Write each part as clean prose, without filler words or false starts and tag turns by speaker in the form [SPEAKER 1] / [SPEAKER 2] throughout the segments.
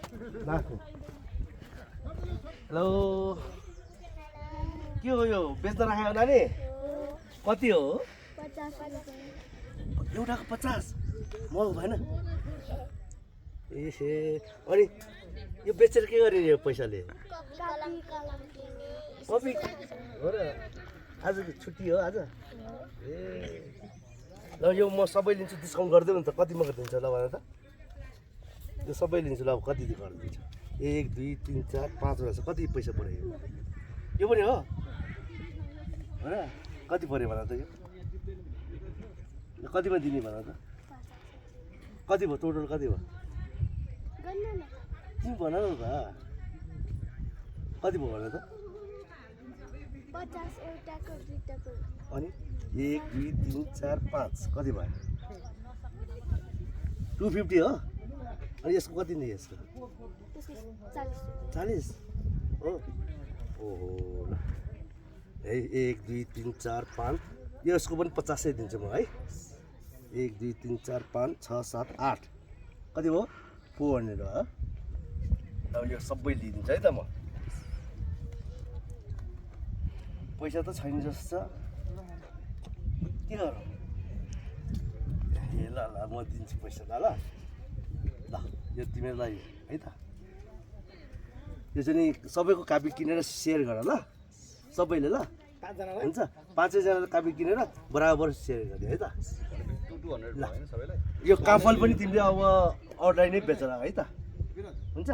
[SPEAKER 1] hello के हो यो बेच्न राखेको नानी कति हो
[SPEAKER 2] 50
[SPEAKER 1] एउटाको 50 महँगो भएन ए अनि यो बेचेर के गर्ने यो पैसाले कपी हो र आज छुट्टी हो आज ए ल यो म सबै लिन्छु डिस्काउन्ट गरिदेऊ नि त कतिमा गरिदिन्छ ल भन त यो सबै लिन्छु ल अब कति गरिदिन्छ 1 2 3 4 5 वटा छ कति पैसा पर्यो यो पनि हो होइन कति पर्यो भन त यो कतिमा दिने भन त कति भयो टोटल कति भयो तिमी भन न त कति भयो भन त
[SPEAKER 2] 50 एउटाको दुईटाको
[SPEAKER 1] अनि 1 2 3 4 5 कति भयो 250 हो अनि यसको कति नि यसको 40 हो ओहो ल है 1 2 3 4 5 यसको पनि 50 दिन्छु म है 1 2 3 4 5 6 7 8 कति भयो 400 हो अब यो सबै लिइदिन्छ है त म पैसा त छैन जस्तो के गरौँ ए ल ल म दिन्छु पैसा ल ल ल यो तिमीलाई है त यो चाहिँ सबैको कापी किनेर सेयर गर ल सबैले ल हुन्छ 5जनाले कापी किनेर बराबर सेयर गर्ने है त ल यो काफल पनि तिमीले अब अरूलाई नै बेच है त हुन्छ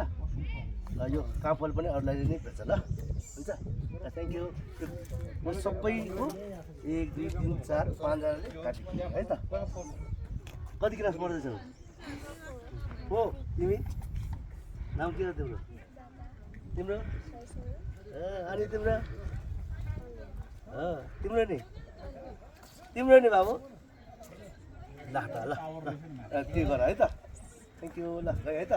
[SPEAKER 1] ल यो काफल पनि अरूलाई नै बेच ल हुन्छ थ्याङ्क यू म सबैको 1 2 3 4 5 जनाले कापी किने है त कति क्लास पढ्दैछौ हो तिमी नाम के हो तिम्रो तिम्रो अनि तिम्रो तिम्रो नि बाबु ल त ल त्यो गर है त थ्याङ्क यू ल है त